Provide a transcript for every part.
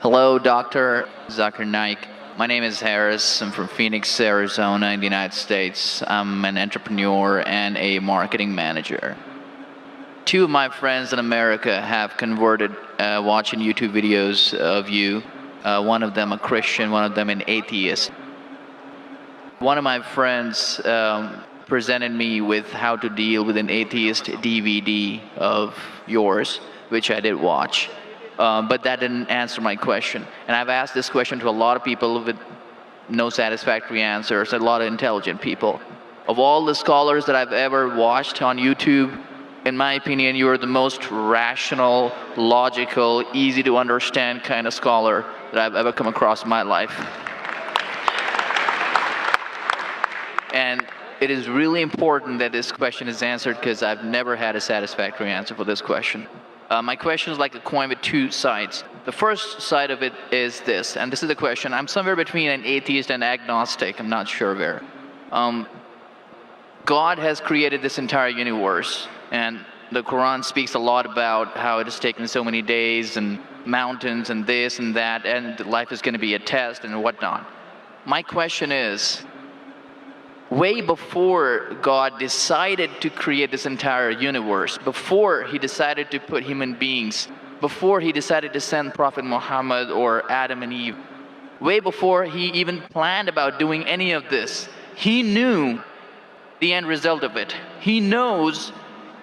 Hello, Dr. Zakir Naik. My name is Harris. I'm from Phoenix, Arizona, in the United States. I'm an entrepreneur and a marketing manager. Two of my friends in America have converted watching YouTube videos of you. One of them a Christian, one of them an atheist. One of my friends presented me with how to deal with an atheist DVD of yours, which I did watch. But that didn't answer my question. And I've asked this question to a lot of people with no satisfactory answers, a lot of intelligent people. Of all the scholars that I've ever watched on YouTube, in my opinion, you are the most rational, logical, easy to understand kind of scholar that I've ever come across in my life. And it is really important that this question is answered because I've never had a satisfactory answer for this question. My question is like a coin with two sides. The first side of it is this, and this is the question. I'm somewhere between an atheist and agnostic. I'm not sure where. God has created this entire universe, and the Quran speaks a lot about how it has taken so many days and mountains and this and that, and life is going to be a test and whatnot. My question is, way before God decided to create this entire universe, before he decided to put human beings, before he decided to send Prophet Muhammad or Adam and Eve, way before he even planned about doing any of this, he knew the end result of it. He knows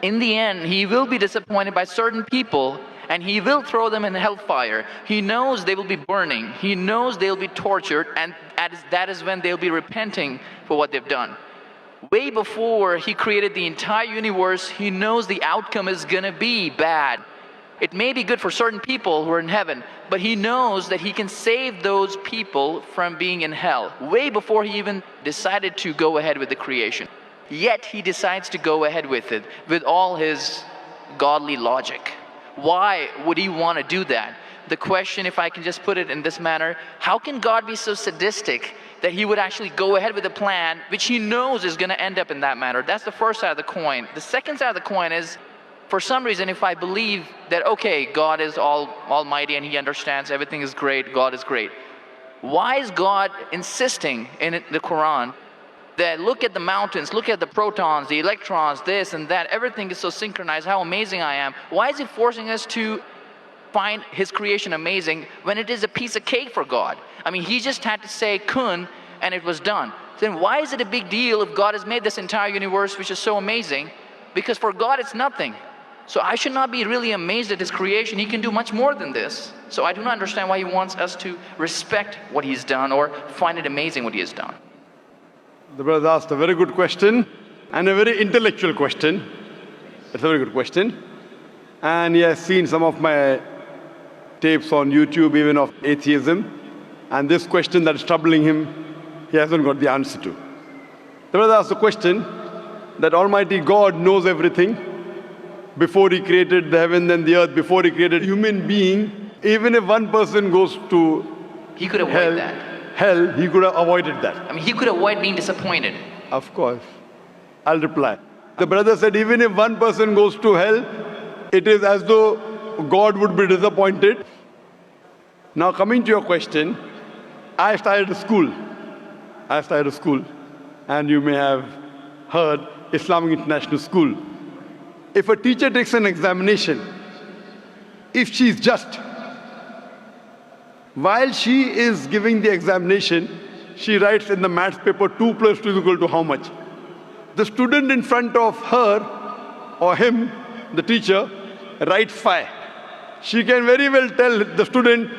in the end he will be disappointed by certain people and he will throw them in hellfire. He knows they will be burning. He knows they'll be tortured, and that is when they'll be repenting for what they've done. Way before he created the entire universe, he knows the outcome is going to be bad. It may be good for certain people who are in heaven, but he knows that he can save those people from being in hell. Way before he even decided to go ahead with the creation. Yet he decides to go ahead with it, with all his godly logic. Why would he want to do that? The question, if I can just put it in this manner, how can God be so sadistic that he would actually go ahead with a plan which he knows is going to end up in that manner? That's the first side of the coin. The second side of the coin is, for some reason, if I believe that, okay, God is almighty and he understands everything is great, God is great. Why is God insisting in the Quran that look at the mountains, look at the protons, the electrons, this and that, everything is so synchronized, how amazing I am. Why is he forcing us to find his creation amazing when it is a piece of cake for God? I mean, he just had to say kun and it was done. Then why is it a big deal if God has made this entire universe which is so amazing? Because for God it's nothing. So I should not be really amazed at his creation. He can do much more than this. So I do not understand why he wants us to respect what he's done or find it amazing what he has done. The brother asked a very good question and a very intellectual question. It's a very good question. And he has seen some of my tapes on YouTube, even of atheism. And this question that is troubling him, he hasn't got the answer to. The brother asked the question that Almighty God knows everything before he created the heaven and the earth, before he created human being. Even if one person goes to he could avoid that. Hell, he could have avoided that. I mean, he could avoid being disappointed. Of course. I'll reply. The brother said, even if one person goes to hell, it is as though God would be disappointed. Now coming to your question, I started a school. And you may have heard Islamic International School. If a teacher takes an examination, if she is just, while she is giving the examination, she writes in the maths paper 2 plus 2 is equal to how much? The student in front of her or him, the teacher, writes 5. She can very well tell the student,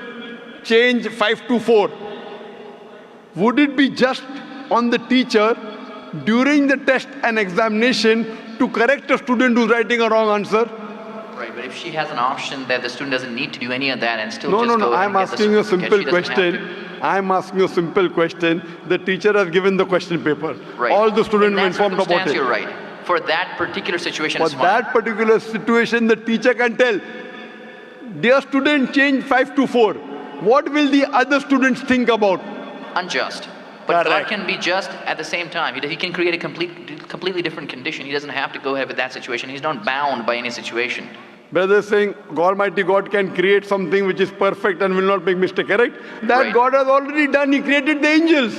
change 5 to 4. Would it be just on the teacher during the test and examination to correct a student who's writing a wrong answer? Right, but if she has an option that the student doesn't need to do any of that and still No, I'm asking you a simple question. I'm asking you a simple question. The teacher has given the question paper. Right. All the students were informed about it. You're right. For that particular situation, For that particular situation, the teacher can tell, dear student, change 5 to 4. What will the other students think about? Unjust. But God can be just at the same time. He can create a completely different condition. He doesn't have to go ahead with that situation. He's not bound by any situation. Brother is saying Almighty God can create something which is perfect and will not make mistake, correct? That Right. God has already done. He created the angels.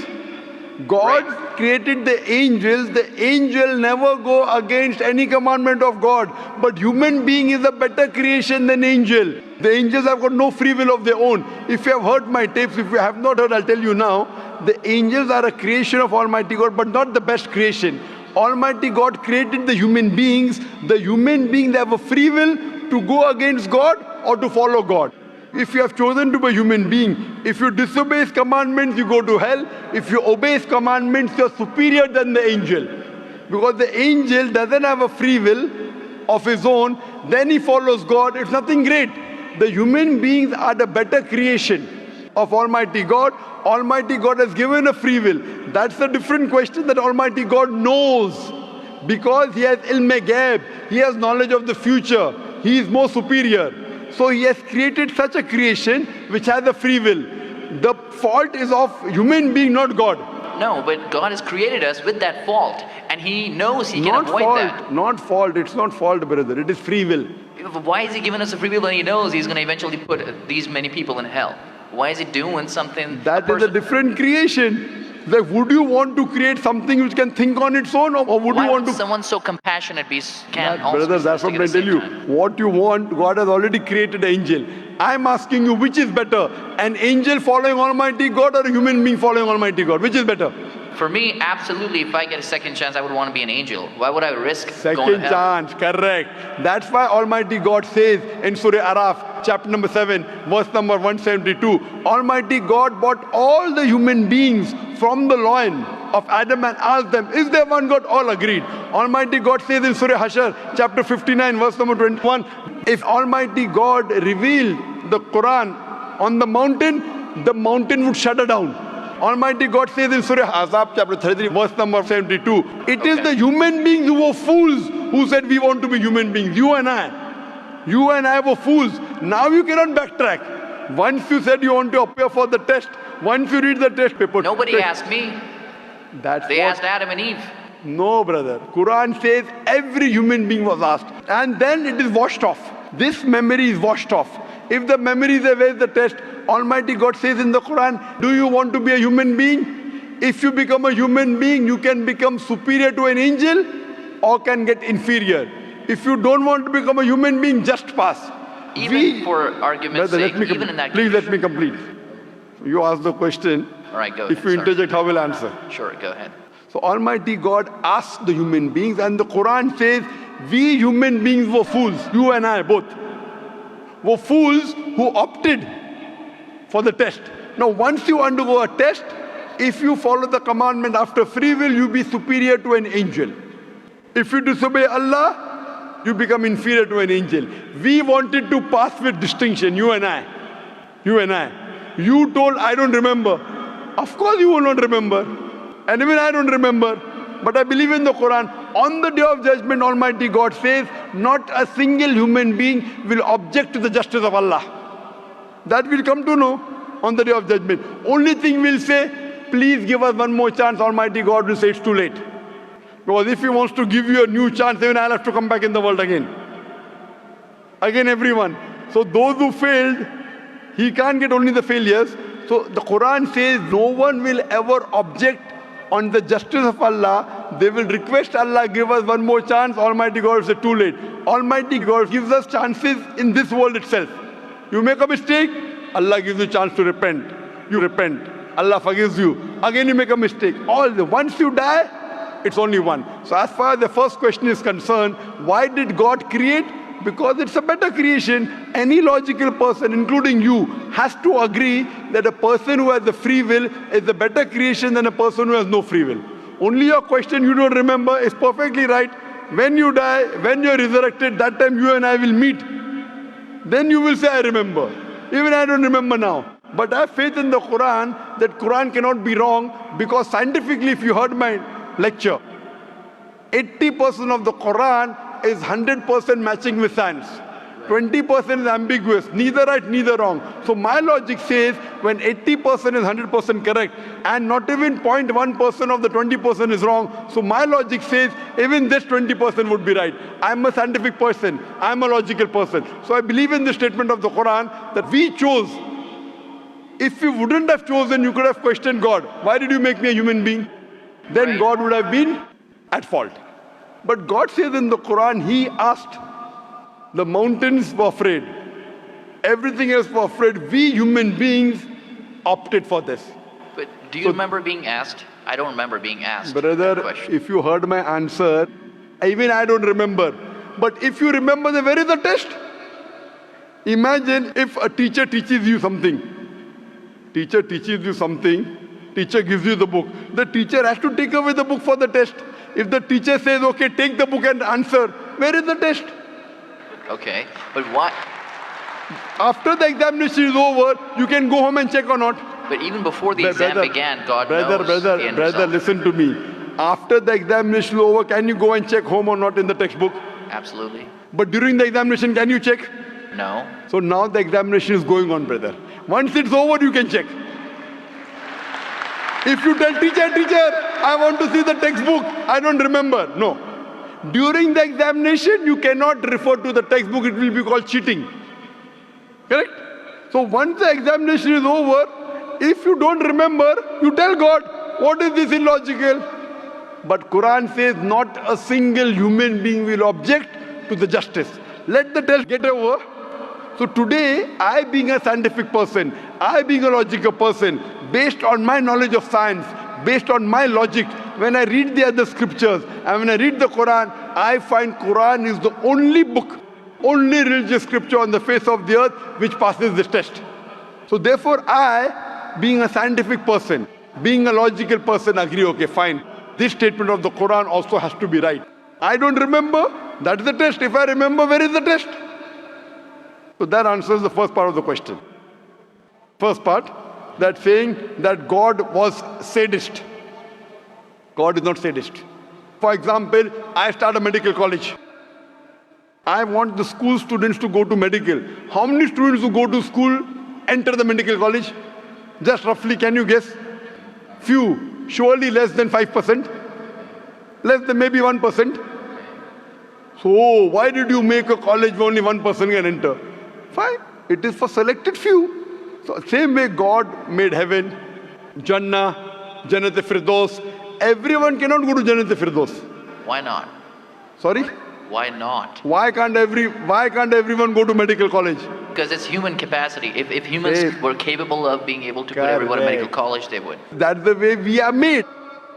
God Right. created the angels. The angel never go against any commandment of God. But human being is a better creation than angel. The angels have got no free will of their own. If you have heard my tapes, if you have not heard, I'll tell you now. The angels are a creation of Almighty God, but not the best creation. Almighty God created the human beings. The human beings have a free will to go against God or to follow God. If you have chosen to be a human being, if you disobey His commandments, you go to hell. If you obey His commandments, you're superior than the angel. Because the angel doesn't have a free will of his own, then he follows God. It's nothing great. The human beings are the better creation of Almighty God. Almighty God has given a free will. That's a different question that Almighty God knows. Because He has ilm-e-ghaib, He has knowledge of the future. He is more superior. So He has created such a creation which has a free will. The fault is of human being, not God. No, but God has created us with that fault, and He knows He can Not avoid fault, that. not fault. It's not fault, brother. It is free will. Why is He giving us a free will when He knows He's going to eventually put these many people in hell? Why is He doing something? That is a different creation. Like, would you want to create something which can think on its own, or would Why you want would to? someone so compassionate can also Brother, be that's what sadistic I at the tell you. same time? What you want, God has already created an angel. I'm asking you, which is better? An angel following Almighty God or a human being following Almighty God? Which is better? For me, absolutely, if I get a second chance, I would want to be an angel. Why would I risk going to Second hell? chance, correct. That's why Almighty God says in Surah Araf, chapter number 7, verse number 172, Almighty God brought all the human beings from the loin of Adam and asked them, is there one God? All agreed. Almighty God says in Surah Hashar, chapter 59, verse number 21, if Almighty God revealed the Quran on the mountain would shudder down. Almighty God says in Surah Ahzab chapter 33 verse number 72, it is the human beings who were fools who said we want to be human beings. You and I were fools. Now you cannot backtrack. Once you said you want to appear for the test, once you read the test paper. Nobody asked me. That's They what, asked Adam and Eve. No, brother. Quran says every human being was asked. And then it is washed off. This memory is washed off. If the memory is there, where is the test? Almighty God says in the Quran, do you want to be a human being? If you become a human being, you can become superior to an angel or can get inferior. If you don't want to become a human being, just pass. Even for argument's Brother, sake, even in that please let condition. me complete. You ask the question. All right, go If ahead. you Sorry. interject, how will I answer? Sure, go ahead. So Almighty God asked the human beings, and the Quran says, we human beings were fools, you and I both, were fools who opted for the test. Now once you undergo a test, if you follow the commandment after free will, you be superior to an angel. If you disobey Allah, you become inferior to an angel. We wanted to pass with distinction, you and I. You told, I don't remember. Of course you will not remember. And even I don't remember. But I believe in the Quran. On the day of judgment, Almighty God says, not a single human being will object to the justice of Allah. That we'll come to know on the day of judgment. Only thing we'll say, please give us one more chance. Almighty God will say it's too late. Because if He wants to give you a new chance, even I'll have to come back in the world again. Again, everyone. So those who failed, He can't get only the failures. So the Quran says no one will ever object on the justice of Allah. They will request Allah, give us one more chance. Almighty God will say too late. Almighty God gives us chances in this world itself. You make a mistake, Allah gives you a chance to repent. You repent. Allah forgives you. Again you make a mistake. Once you die, it's only one. So as far as the first question is concerned, why did God create? Because it's a better creation. Any logical person, including you, has to agree that a person who has the free will is a better creation than a person who has no free will. Only your question you don't remember is perfectly right. When you die, when you're resurrected, that time you and I will meet. Then you will say, I remember. Even I don't remember now. But I have faith in the Quran that Quran cannot be wrong, because scientifically, if you heard my lecture, 80% of the Quran is 100% matching with science. 20% is ambiguous, neither right, neither wrong. So my logic says when 80% is 100% correct and not even 0.1% of the 20% is wrong, so my logic says even this 20% would be right. I'm a scientific person, I'm a logical person. So I believe in the statement of the Quran that we chose. If you wouldn't have chosen, you could have questioned God. Why did you make me a human being? Then Right. God would have been at fault. But God says in the Quran, He asked, the mountains were afraid. Everything else were afraid. We human beings opted for this. But do you remember being asked? I don't remember being asked that Brother, question. if you heard my answer, even I don't remember. But if you remember, then where is the test? Imagine if a teacher teaches you something. Teacher teaches you something. Teacher gives you the book. The teacher has to take away the book for the test. If the teacher says, okay, take the book and answer, where is the test? Okay, but why? After the examination is over, you can go home and check or not. But even before the exam began, God knows the end Brother, result. listen to me. After the examination is over, can you go and check home or not in the textbook? Absolutely. But during the examination, can you check? No. So now the examination is going on, brother. Once it's over, you can check. If you tell teacher, I want to see the textbook, I don't remember. No. During the examination, you cannot refer to the textbook. It will be called cheating. Correct? So once the examination is over, if you don't remember, you tell God, what is this illogical? But Quran says not a single human being will object to the justice. Let the test get over. So today, I being a scientific person, I being a logical person, based on my knowledge of science, based on my logic, when I read the other scriptures and when I read the Quran, I find Quran is the only book, only religious scripture on the face of the earth which passes this test. So therefore I, being a scientific person, being a logical person, agree, okay, fine. This statement of the Quran also has to be right. I don't remember, that's the test. If I remember, where is the test? So that answers the first part of the question. First part, that saying that God was sadist. God is not sadist. For example, I start a medical college. I want the school students to go to medical. How many students who go to school enter the medical college? Just roughly, can you guess? Few. Surely less than 5%. Less than maybe 1%. So why did you make a college where only 1% can enter? Fine. It is for selected few. So same way God made heaven, Jannah, Jannat-e-Firdaus. Everyone cannot go to Jannat-e-Firdaus. Why not? Sorry? Why not? Why can't everyone go to medical college? Because it's human capacity. If humans Yes. were capable of being able to put everyone in medical Correct. college, they would. That's the way we are made.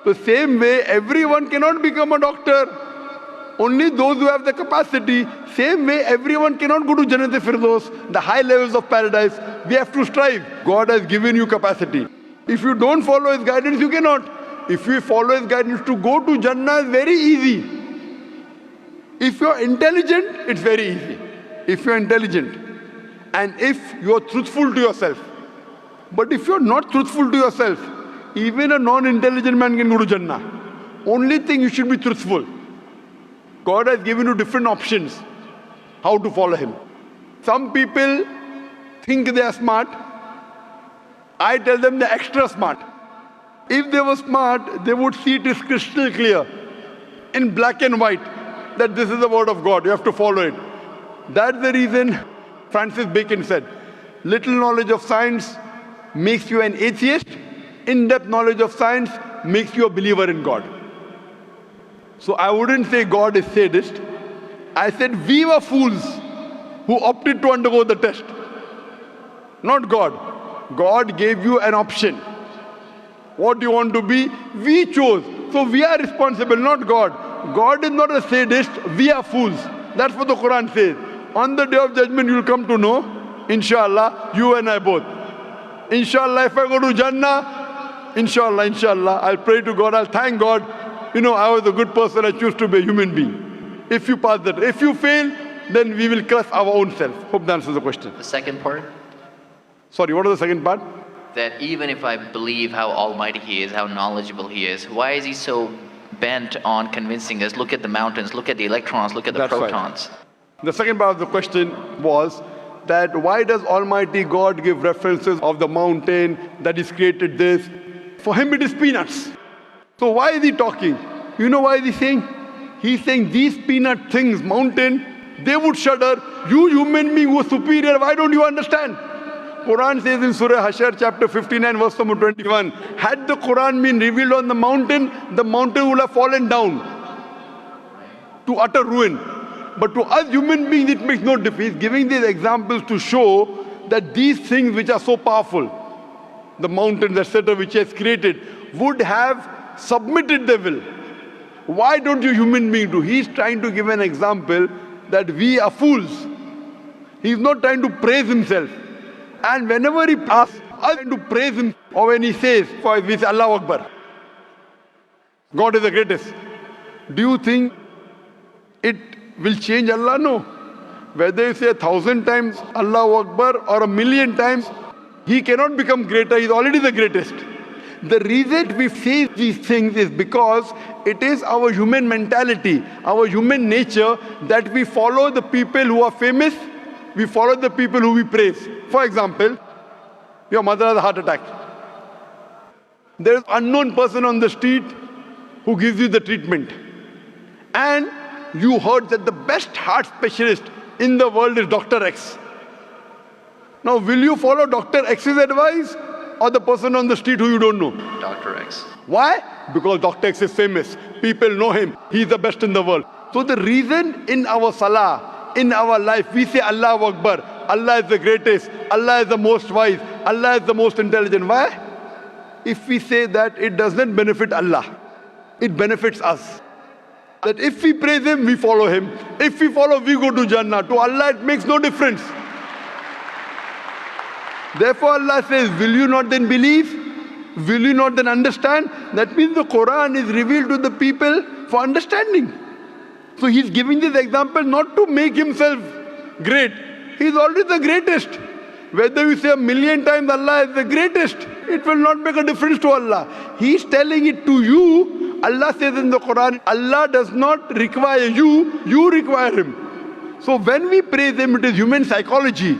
The same way everyone cannot become a doctor. Only those who have the capacity. Same way everyone cannot go to Jannat-e-Firdaus, the high levels of paradise. We have to strive. God has given you capacity. If you don't follow His guidance, you cannot. If you follow His guidance, to go to Jannah is very easy. If you're intelligent, it's very easy. If you're intelligent and if you're truthful to yourself. But if you're not truthful to yourself, even a non-intelligent man can go to Jannah. Only thing, you should be truthful. God has given you different options how to follow Him. Some people think they are smart. I tell them they're extra smart. If they were smart, they would see it is crystal clear, in black and white, that this is the word of God. You have to follow it. That's the reason Francis Bacon said, little knowledge of science makes you an atheist. In-depth knowledge of science makes you a believer in God. So I wouldn't say God is sadist. I said we were fools who opted to undergo the test. Not God. God gave you an option. What do you want to be? We chose. So we are responsible, not God. God is not a sadist. We are fools. That's what the Quran says. On the day of judgment, you will come to know, inshallah, you and I both. Inshallah, if I go to Jannah, inshallah, I'll pray to God, I'll thank God. You know, I was a good person, I choose to be a human being. If you pass that. If you fail, then we will curse our own self. Hope that answers the question. The second part, Sorry, what was the second part? that even if I believe how almighty He is, how knowledgeable He is, why is He so bent on convincing us, look at the mountains, look at the electrons, look at the That's right. protons? The second part of the question was that why does Almighty God give references of the mountain that He's created this? For Him it is peanuts. So why is He talking? You know why is He saying? He's saying these peanut things, mountain, they would shudder. You human being who are superior, why don't you understand? Quran says in Surah Hashar chapter 59 verse number 21, had the Quran been revealed on the mountain would have fallen down to utter ruin. But to us human beings it makes no difference. He's giving these examples to show that these things which are so powerful, the mountains, etc., which He has created, would have submitted their will. Why don't you human beings do? He's trying to give an example that we are fools. He's not trying to praise Himself. And whenever He asks us to praise Him, or when He says, for we say Allahu Akbar, God is the greatest. Do you think it will change Allah? No. Whether you say 1,000 times Allahu Akbar or 1,000,000 times, He cannot become greater. He's already the greatest. The reason we say these things is because it is our human mentality, our human nature, that we follow the people who are famous, we follow the people who we praise. For example, your mother has a heart attack. There is an unknown person on the street who gives you the treatment. And you heard that the best heart specialist in the world is Dr. X. Now, will you follow Dr. X's advice or the person on the street who you don't know? Dr. X. Why? Because Dr. X is famous. People know him. He's the best in the world. So the reason in our salah, in our life, we say Allahu Akbar, Allah is the greatest, Allah is the most wise, Allah is the most intelligent. Why? If we say that, it does not benefit Allah. It benefits us. That if we praise Him, we follow Him. If we follow, we go to Jannah. To Allah, it makes no difference. Therefore, Allah says, will you not then believe? Will you not then understand? That means the Quran is revealed to the people for understanding. So He's giving this example not to make Himself great. He's already the greatest. Whether you say 1,000,000 times Allah is the greatest, it will not make a difference to Allah. He's telling it to you. Allah says in the Quran, Allah does not require you, you require Him. So when we praise Him, it is human psychology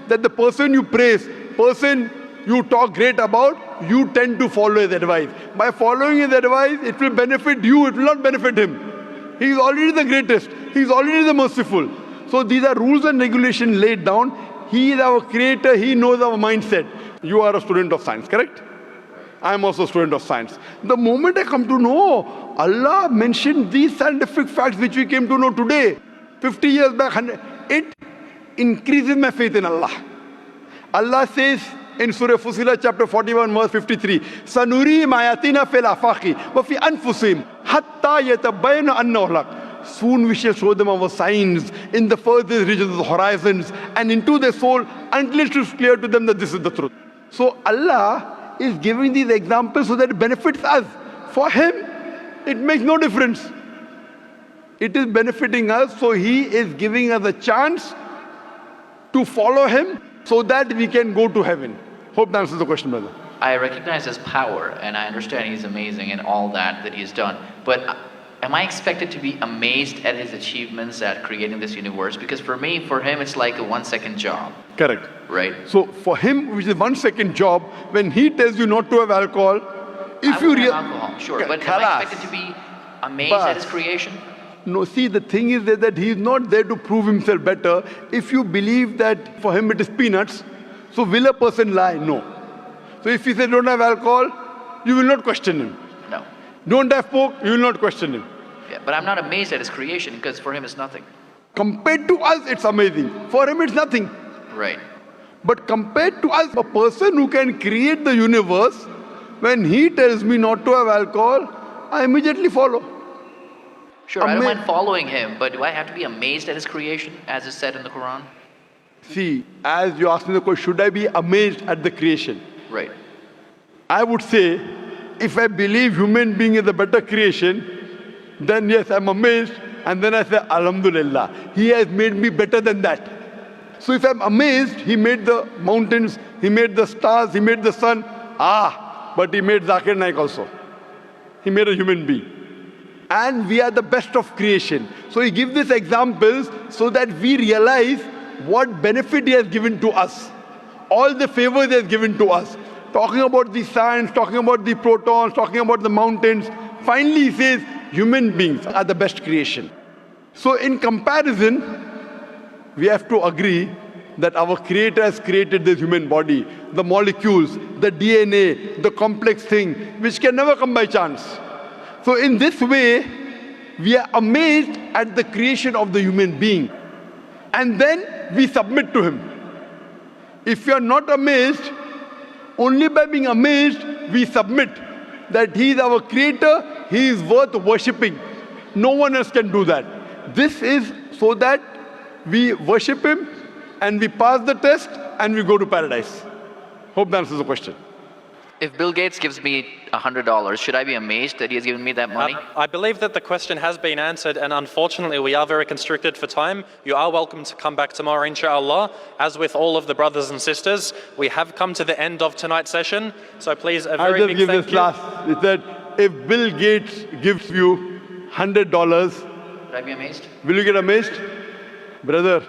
that the person you praise, person you talk great about, you tend to follow His advice. By following His advice, it will benefit you, it will not benefit Him. He is already the greatest. He is already the merciful. So these are rules and regulations laid down. He is our creator. He knows our mindset. You are a student of science, correct? I am also a student of science. The moment I come to know, Allah mentioned these scientific facts which we came to know today, 50 years back, it increases my faith in Allah. Allah says in Surah Fussilat chapter 41 verse 53, Sanuri mayatina fil afaqi wa fi anfusihim hatta yatabayyana annahu al-haq. Soon we shall show them our signs in the furthest regions of the horizons and into their soul until it is clear to them that this is the truth. So Allah is giving these examples so that it benefits us. For Him, it makes no difference. It is benefiting us, so He is giving us a chance to follow Him so that we can go to heaven. Hope that answers the question, brother. I recognize His power, and I understand He's amazing in all that He's done. But am I expected to be amazed at His achievements at creating this universe? Because for Him, it's like a 1-second job. Correct. Right? So for Him, which is 1-second job, when He tells you not to have alcohol, if you have alcohol, sure. But am I expected to be amazed at His creation? No, see, the thing is that He is not there to prove Himself better. If you believe that for Him it is peanuts, so will a person lie? No. So if He says don't have alcohol, you will not question Him. No. Don't have pork, you will not question Him. Yeah, but I'm not amazed at His creation because for Him it's nothing. Compared to us, it's amazing. For Him, it's nothing. Right. But compared to us, a person who can create the universe, when He tells me not to have alcohol, I immediately follow. Sure, I don't mind following Him, but do I have to be amazed at His creation, as is said in the Quran? See, as you asked me the question, should I be amazed at the creation? Right. I would say, if I believe human being is a better creation, then yes, I'm amazed, and then I say, Alhamdulillah, He has made me better than that. So if I'm amazed, He made the mountains, He made the stars, He made the sun, but He made Zakir Naik also. He made a human being. and we are the best of creation. So he gives these examples so that we realize what benefit he has given to us, all the favors he has given to us. Talking about the science, talking about the protons, talking about the mountains. Finally he says human beings are the best creation. So in comparison, we have to agree that our Creator has created this human body, the molecules, the DNA, the complex thing, which can never come by chance. So in this way, we are amazed at the creation of the human being. And then we submit to Him. If we are not amazed, only by being amazed, we submit that He is our Creator, He is worth worshipping. No one else can do that. This is so that we worship Him and we pass the test and we go to paradise. Hope that answers the question. If Bill Gates gives me $100, should I be amazed that he has given me that money? I believe that the question has been answered, and unfortunately we are very constricted for time. You are welcome to come back tomorrow, inshallah. As with all of the brothers and sisters, we have come to the end of tonight's session. So please, a very I'll big just give thank this you. last. It said, if Bill Gates gives you $100, Should I be amazed? will you get amazed? Brother,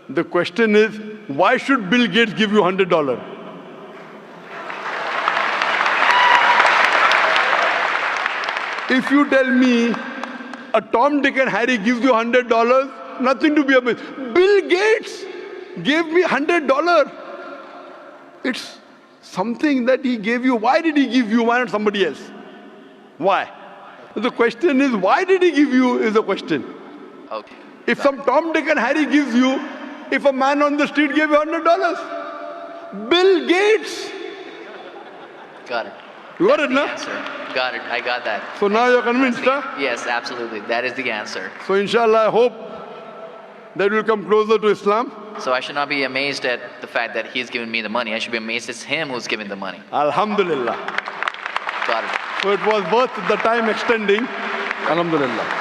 the question is, why should Bill Gates give you $100? If you tell me a Tom, Dick and Harry gives you $100, nothing to be amazed. Bill Gates gave me $100. It's something that he gave you. Why did he give you? Why not somebody else? Why? The question is, why did he give you is the question. Okay. If some Tom, Dick and Harry gives you, if a man on the street gave you $100, Bill Gates. Got it. You got That's it, the no? answer. Got it. I got that. So now you're convinced, huh? Yes, absolutely. That is the answer. So inshallah, I hope that we'll come closer to Islam. So I should not be amazed at the fact that he's given me the money. I should be amazed it's him who's giving the money. Alhamdulillah. Got it. So it was worth the time extending. Alhamdulillah.